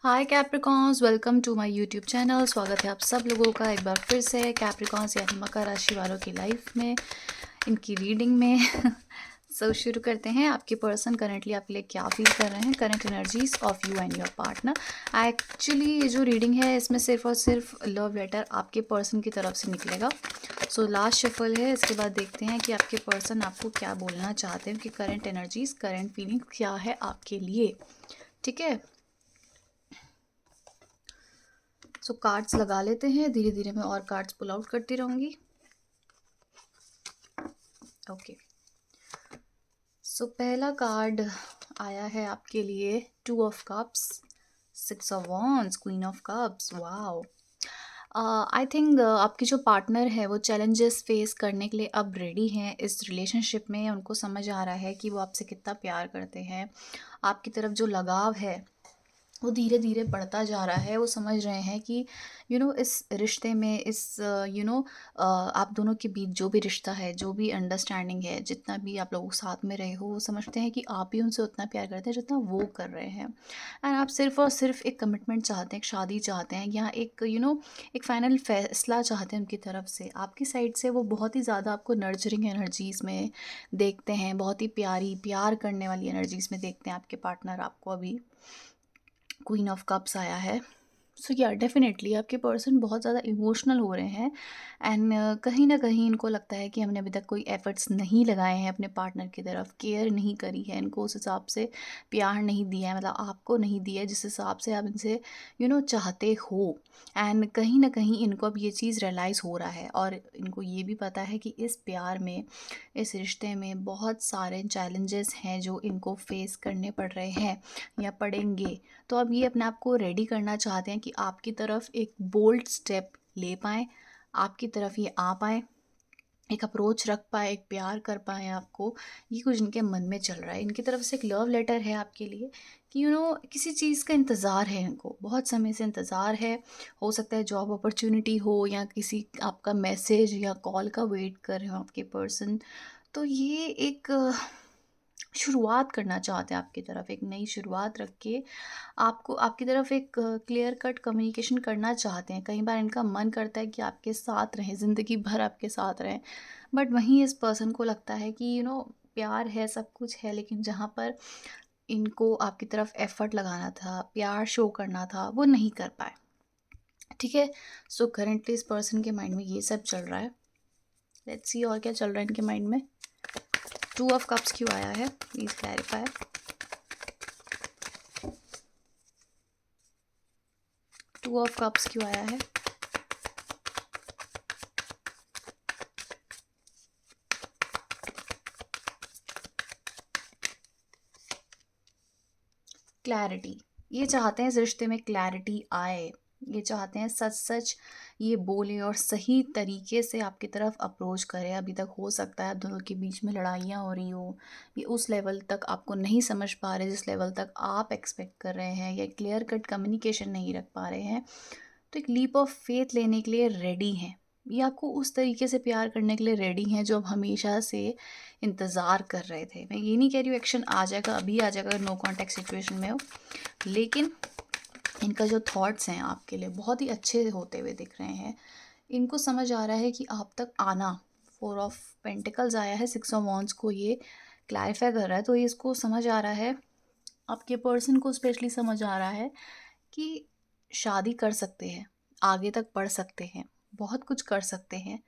Hi Capricorns, welcome to my YouTube channel. स्वागत है आप सब लोगों का एक बार फिर से कैप्रिकॉन्स यानी मकर राशि वालों की लाइफ में, इनकी रीडिंग में। शुरू करते हैं। आपके पर्सन करंटली आपके लिए क्या फील कर रहे हैं, current energies of you and your partner. Actually ये जो रीडिंग है इसमें सिर्फ और सिर्फ लव लेटर आपके पर्सन की तरफ से निकलेगा। सो लास्ट शफल है, इसके बाद देखते हैं कि आपके पर्सन आपको क्या बोलना चाहते हैं कि करंट एनर्जीज, करंट फीलिंग क्या है आपके लिए। ठीक है, सो कार्ड्स लगा लेते हैं। धीरे धीरे मैं और कार्ड्स पुल आउट करती रहूंगी। ओके, सो पहला कार्ड आया है आपके लिए 2 of cups, 6 of wands, queen of cups. Wow, I think आपके जो पार्टनर है वो चैलेंजेस फेस करने के लिए अब रेडी हैं इस रिलेशनशिप में। उनको समझ आ रहा है कि वो आपसे कितना प्यार करते हैं। आपकी तरफ जो लगाव है वो धीरे धीरे बढ़ता जा रहा है। वो समझ रहे हैं कि इस रिश्ते में, इस आप दोनों के बीच जो भी रिश्ता है, जो भी अंडरस्टैंडिंग है, जितना भी आप लोग साथ में रहे हो, वो समझते हैं कि आप भी उनसे उतना प्यार करते हैं जितना वो कर रहे हैं। एंड आप सिर्फ और सिर्फ एक कमिटमेंट चाहते हैं, एक शादी चाहते हैं, या एक एक फाइनल फैसला चाहते हैं उनकी तरफ से। आपकी साइड से वो बहुत ही ज़्यादा आपको नर्चरिंग एनर्जीज़ में देखते हैं, बहुत ही प्यारी प्यार करने वाली एनर्जीज़ में देखते हैं आपके पार्टनर आपको। अभी क्वीन ऑफ कप्स आया है। सो या डेफिनेटली आपके पर्सन बहुत ज़्यादा इमोशनल हो रहे हैं। एंड कहीं ना कहीं इनको लगता है कि हमने अभी तक कोई एफर्ट्स नहीं लगाए हैं अपने पार्टनर की तरफ, केयर नहीं करी है, इनको उस हिसाब से प्यार नहीं दिया है, मतलब आपको नहीं दिया है जिस हिसाब से आप इनसे चाहते हो। एंड कहीं ना कहीं इनको अब ये चीज़ रियलाइज़ हो रहा है, और इनको ये भी पता है कि इस प्यार में, इस रिश्ते में बहुत सारे चैलेंजेस हैं जो इनको फेस करने पड़ रहे हैं या पड़ेंगे। तो अब ये अपने आप को रेडी करना चाहते हैं कि आपकी तरफ एक बोल्ड स्टेप ले पाएँ, आपकी तरफ ये आ पाएँ, एक अप्रोच रख पाए, एक प्यार कर पाएँ आपको। ये कुछ इनके मन में चल रहा है। इनकी तरफ से एक लव लेटर है आपके लिए कि किसी चीज़ का इंतज़ार है इनको, बहुत समय से इंतज़ार है। हो सकता है जॉब अपॉर्चुनिटी हो, या किसी आपका मैसेज या कॉल का वेट कर रहे हो आपके पर्सन। तो ये एक शुरुआत करना चाहते हैं आपकी तरफ, एक नई शुरुआत रख के आपको आपकी तरफ एक क्लियर कट कम्युनिकेशन करना चाहते हैं। कई बार इनका मन करता है कि आपके साथ रहें, ज़िंदगी भर आपके साथ रहें, बट वहीं इस पर्सन को लगता है कि प्यार है, सब कुछ है, लेकिन जहाँ पर इनको आपकी तरफ एफर्ट लगाना था, प्यार शो करना था, वो नहीं कर पाए। ठीक है, सो करेंटली इस पर्सन के माइंड में ये सब चल रहा है। लेट्स सी और क्या चल रहा है इनके माइंड में। 2 ऑफ कप्स क्यों आया है, प्लीज़ क्लैरिफाई। 2 ऑफ कप्स क्यों आया है। क्लैरिटी, ये चाहते हैं इस रिश्ते में क्लैरिटी आए। ये चाहते हैं सच सच ये बोले और सही तरीके से आपकी तरफ अप्रोच करें। अभी तक हो सकता है आप दोनों के बीच में लड़ाइयाँ हो रही हो, ये उस लेवल तक आपको नहीं समझ पा रहे जिस लेवल तक आप एक्सपेक्ट कर रहे हैं, या क्लियर कट कम्युनिकेशन नहीं रख पा रहे हैं। तो एक लीप ऑफ फेथ लेने के लिए रेडी हैं। ये आपको उस तरीके से प्यार करने के लिए रेडी हैं जो अब हमेशा से इंतज़ार कर रहे थे। मैं ये नहीं कह रही हूँ एक्शन आ जाएगा, अभी आ जाएगा, नो कॉन्टैक्ट सिचुएशन में हो, लेकिन इनका जो थॉट्स हैं आपके लिए बहुत ही अच्छे होते हुए दिख रहे हैं। इनको समझ आ रहा है कि आप तक आना, 4 ऑफ पेंटिकल्स आया है, 6 ऑफ वॉन्ड्स को ये क्लैरिफाई कर रहा है। तो ये इसको समझ आ रहा है, आपके पर्सन को स्पेशली समझ आ रहा है कि शादी कर सकते हैं, आगे तक बढ़ सकते हैं, बहुत कुछ कर सकते हैं,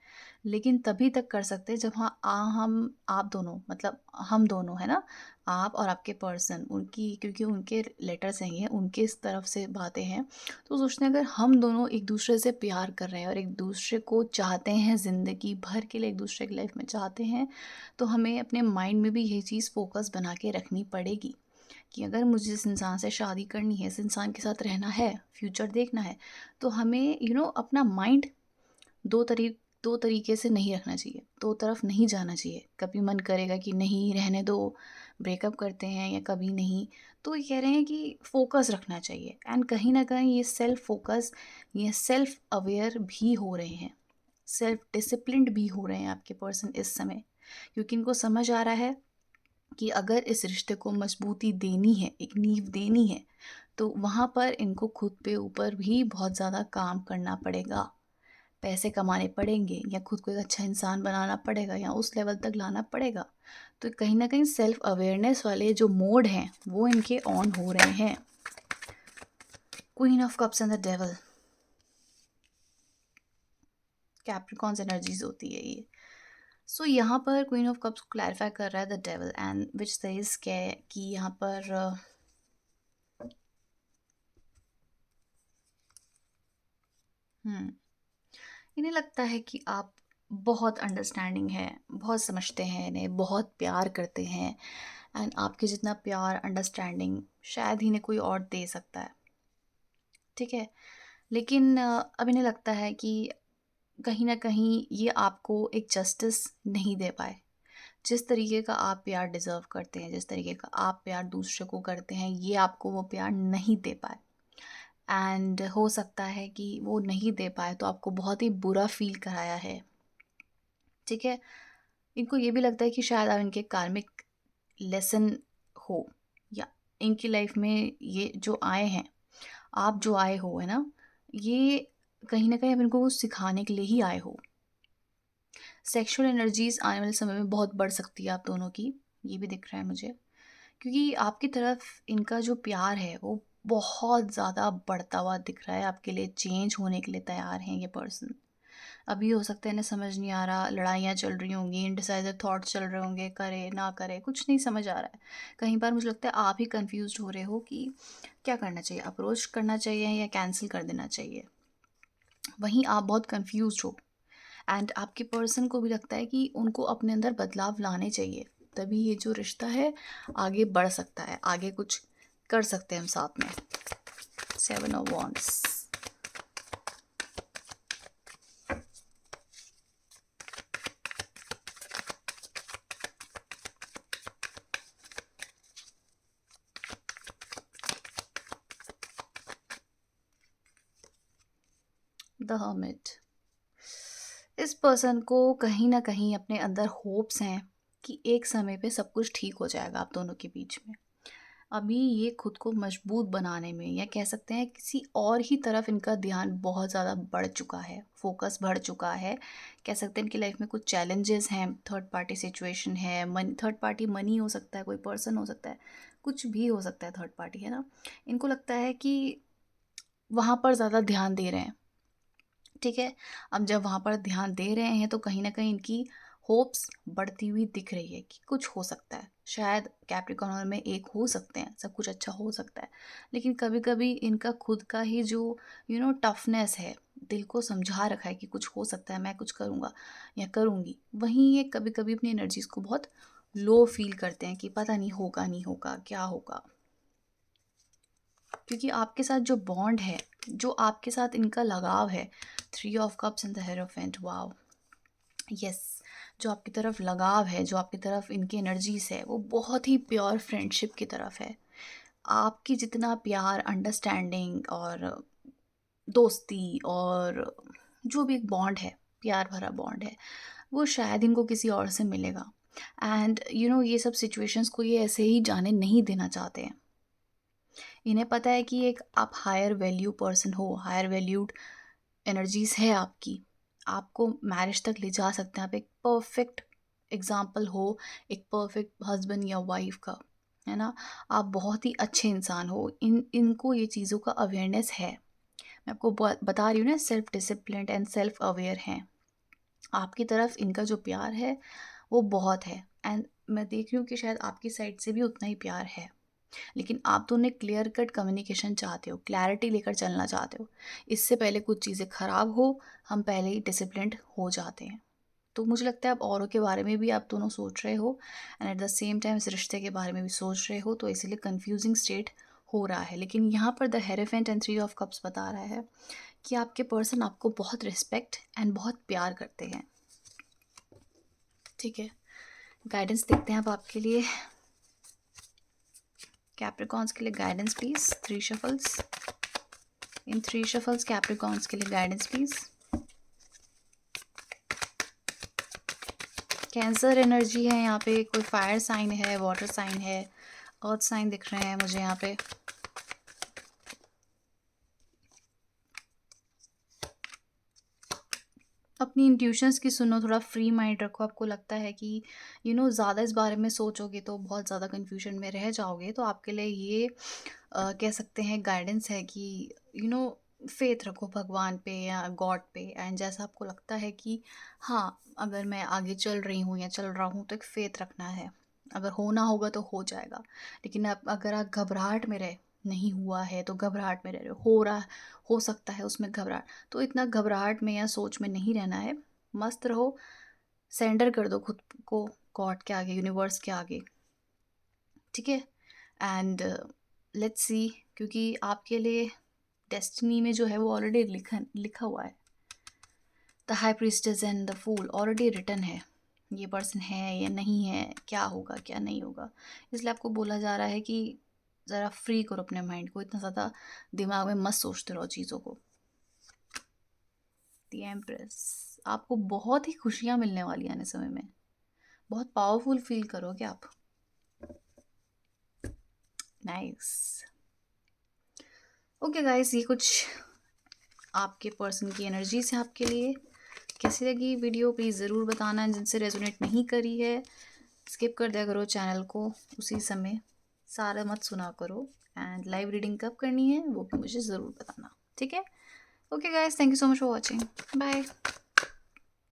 लेकिन तभी तक कर सकते हैं जब हम आप दोनों, मतलब हम दोनों, है ना, आप और आपके पर्सन, उनकी, क्योंकि उनके लेटर्स हैं ये, उनके इस तरफ से बातें हैं। तो सोचते हैं अगर हम दोनों एक दूसरे से प्यार कर रहे हैं और एक दूसरे को चाहते हैं, ज़िंदगी भर के लिए एक दूसरे की लाइफ में चाहते हैं, तो हमें अपने माइंड में भी ये चीज़ फोकस बना के रखनी पड़ेगी कि अगर मुझे जिस इंसान से शादी करनी है, इस इंसान के साथ रहना है, फ्यूचर देखना है, तो हमें अपना माइंड दो तरी दो तरीके से नहीं रखना चाहिए, दो तरफ नहीं जाना चाहिए। कभी मन करेगा कि नहीं रहने दो, ब्रेकअप करते हैं, या कभी नहीं। तो ये कह रहे हैं कि फ़ोकस रखना चाहिए। एंड कहीं न कहीं ये सेल्फ फ़ोकस, ये सेल्फ अवेयर भी हो रहे हैं, सेल्फ डिसिप्लिन्ड भी हो रहे हैं आपके पर्सन इस समय, क्योंकि इनको समझ आ रहा है कि अगर इस रिश्ते को मजबूती देनी है, एक नींव देनी है, तो वहाँ पर इनको खुद पे ऊपर भी बहुत ज़्यादा काम करना पड़ेगा, पैसे कमाने पड़ेंगे या खुद को एक अच्छा इंसान बनाना पड़ेगा या उस लेवल तक लाना पड़ेगा। तो कहीं न कहीं सेल्फ अवेयरनेस वाले जो मोड हैं वो इनके ऑन हो रहे हैं। Queen of cups and the devil, Capricorns energies होती है ये। सो यहाँ पर क्वीन ऑफ कप्स क्लैरिफाई कर रहा है the devil and which says कि यहाँ पर इन्हें लगता है कि आप बहुत अंडरस्टैंडिंग है, बहुत समझते हैं इन्हें, बहुत प्यार करते हैं एंड आपके जितना प्यार अंडरस्टैंडिंग शायद ही इन्हें कोई और दे सकता है, ठीक है। लेकिन अब इन्हें लगता है कि कहीं ना कहीं ये आपको एक जस्टिस नहीं दे पाए। जिस तरीके का आप प्यार डिज़र्व करते हैं, जिस तरीके का आप प्यार दूसरे को करते हैं, ये आपको वो प्यार नहीं दे पाए। एंड हो सकता है कि वो नहीं दे पाए तो आपको बहुत ही बुरा फील कराया है, ठीक है। इनको ये भी लगता है कि शायद आप इनके कार्मिक लेसन हो, या इनकी लाइफ में ये जो आए हैं, आप जो आए हो, है ना, ये कहीं ना कहीं आप इनको कुछ सिखाने के लिए ही आए हो। सेक्सुअल एनर्जीज आने वाले समय में बहुत बढ़ सकती है आप दोनों की, ये भी दिख रहा है मुझे, क्योंकि आपकी तरफ इनका जो प्यार है वो बहुत ज़्यादा बढ़ता हुआ दिख रहा है। आपके लिए चेंज होने के लिए तैयार हैं ये पर्सन। अभी हो सकता है इन्हें समझ नहीं आ रहा, लड़ाइयाँ चल रही होंगी, इनडिसाइडेड थॉट्स चल रहे होंगे, करे ना करे कुछ नहीं समझ आ रहा है। कहीं बार मुझे लगता है आप ही कंफ्यूज हो रहे हो कि क्या करना चाहिए, अप्रोच करना चाहिए या कैंसिल कर देना चाहिए। वहीं आप बहुत कंफ्यूज हो एंड आपके पर्सन को भी लगता है कि उनको अपने अंदर बदलाव लाने चाहिए, तभी ये जो रिश्ता है आगे बढ़ सकता है, आगे कुछ कर सकते हैं हम साथ में। 7 ऑफ वॉन्ड्स, द हर्मिट। इस पर्सन को कहीं ना कहीं अपने अंदर होप्स हैं कि एक समय पे सब कुछ ठीक हो जाएगा आप दोनों के बीच में। अभी ये खुद को मजबूत बनाने में, या कह सकते हैं किसी और ही तरफ इनका ध्यान बहुत ज़्यादा बढ़ चुका है, फोकस बढ़ चुका है। कह सकते हैं इनकी लाइफ में कुछ चैलेंजेस हैं, थर्ड पार्टी सिचुएशन है, मनी, थर्ड पार्टी मनी हो सकता है, कोई पर्सन हो सकता है, कुछ भी हो सकता है थर्ड पार्टी, है ना। इनको लगता है कि वहाँ पर ज़्यादा ध्यान दे रहे हैं, ठीक है। अब जब वहाँ पर ध्यान दे रहे हैं तो कहीं ना कहीं इनकी होप्स बढ़ती हुई दिख रही है कि कुछ हो सकता है, शायद कैप्रिकॉर्न में एक हो सकते हैं, सब कुछ अच्छा हो सकता है। लेकिन कभी कभी इनका खुद का ही जो टफनेस है, दिल को समझा रखा है कि कुछ हो सकता है, मैं कुछ करूँगा या करूँगी, वहीं ये कभी कभी अपनी एनर्जीज को बहुत लो फील करते हैं कि पता नहीं होगा नहीं होगा क्या होगा। क्योंकि आपके साथ जो बॉन्ड है, जो आपके साथ इनका लगाव है, 3 of cups and the hierophant, wow, yes, जो आपकी तरफ लगाव है, जो आपकी तरफ इनकी एनर्जीज है, वो बहुत ही प्योर फ्रेंडशिप की तरफ है। आपकी जितना प्यार, अंडरस्टैंडिंग और दोस्ती और जो भी एक बॉन्ड है, प्यार भरा बॉन्ड है, वो शायद इनको किसी और से मिलेगा। एंड ये सब सिचुएशंस को ये ऐसे ही जाने नहीं देना चाहते हैं। इन्हें पता है कि एक आप हायर वैल्यू पर्सन हो, हायर वैल्यूड एनर्जीज है आपकी, आपको मैरिज तक ले जा सकते हैं, आप एक परफेक्ट एग्जाम्पल हो, एक परफेक्ट हस्बैंड या वाइफ का, है ना। आप बहुत ही अच्छे इंसान हो, इनको ये चीज़ों का अवेयरनेस है। मैं आपको बता रही हूँ ना, self discipline and self aware हैं। आपकी तरफ इनका जो प्यार है वो बहुत है, एंड मैं देख रही हूँ कि शायद आपकी साइड से भी उतना ही प्यार है। लेकिन आप तो उन्हें क्लियर कट कम्युनिकेशन चाहते हो, क्लैरिटी लेकर चलना चाहते हो। इससे पहले कुछ चीज़ें ख़राब हो, हम पहले ही डिसिप्लिन्ड हो जाते हैं। तो मुझे लगता है आप औरों के बारे में भी आप दोनों सोच रहे हो and at the same time इस रिश्ते के बारे में भी सोच रहे हो, तो इसीलिए कन्फ्यूजिंग स्टेट हो रहा है। लेकिन यहाँ पर the hierophant and 3 of cups बता रहा है कि आपके पर्सन आपको बहुत रिस्पेक्ट एंड बहुत प्यार करते हैं, ठीक है। गाइडेंस देखते हैं अब आपके लिए, कैप्रिकॉन्स के लिए guidance please, 3 shuffles. In 3 shuffles Capricorns के लिए गाइडेंस प्लीज। कैंसर एनर्जी है यहाँ पे, कोई फायर साइन है, वाटर साइन है, अर्थ साइन दिख रहे हैं मुझे यहाँ पे। अपनी इंट्यूशंस की सुनो, थोड़ा फ्री माइंड रखो। आपको लगता है कि ज़्यादा इस बारे में सोचोगे तो बहुत ज़्यादा कन्फ्यूजन में रह जाओगे, तो आपके लिए ये कह सकते हैं गाइडेंस है कि फेथ रखो भगवान पे या गॉड पे। एंड जैसा आपको लगता है कि हाँ, अगर मैं आगे चल रही हूँ या चल रहा हूँ तो एक फेथ रखना है। अगर होना होगा तो हो जाएगा। लेकिन आप अगर आप घबराहट में रहे, नहीं हुआ है तो घबराहट में रह रहे हो रहा हो सकता है उसमें घबराहट, तो इतना घबराहट में या सोच में नहीं रहना है। मस्त रहो, सेंटर कर दो खुद को गॉड के आगे, यूनिवर्स के आगे। ठीक है। एंड लेट्स सी, क्योंकि आपके लिए डेस्टिनी में जो है वो ऑलरेडी लिखा लिखा हुआ है। The high priestess and the fool already written है। ये पर्सन है या नहीं है, क्या होगा क्या नहीं होगा। इसलिए आपको बोला जा रहा है कि ज़रा फ्री करो अपने माइंड को, इतना ज़्यादा दिमाग में मत सोचते रहो चीज़ों को। द एम्प्रेस, आपको बहुत ही खुशियाँ मिलने वाली आने समय में। बहुत पावरफुल फील करोगे आप। नाइस। ओके गाइस, ये कुछ आपके पर्सन की एनर्जी से आपके लिए। कैसी लगी वीडियो प्लीज़ ज़रूर बताना। जिनसे रेजोनेट नहीं करी है स्किप कर दिया करो चैनल को उसी समय, सारा मत सुना करो। एंड लाइव रीडिंग कब करनी है वो भी मुझे ज़रूर बताना, ठीक है। Okay guys, thank you so much for watching, bye.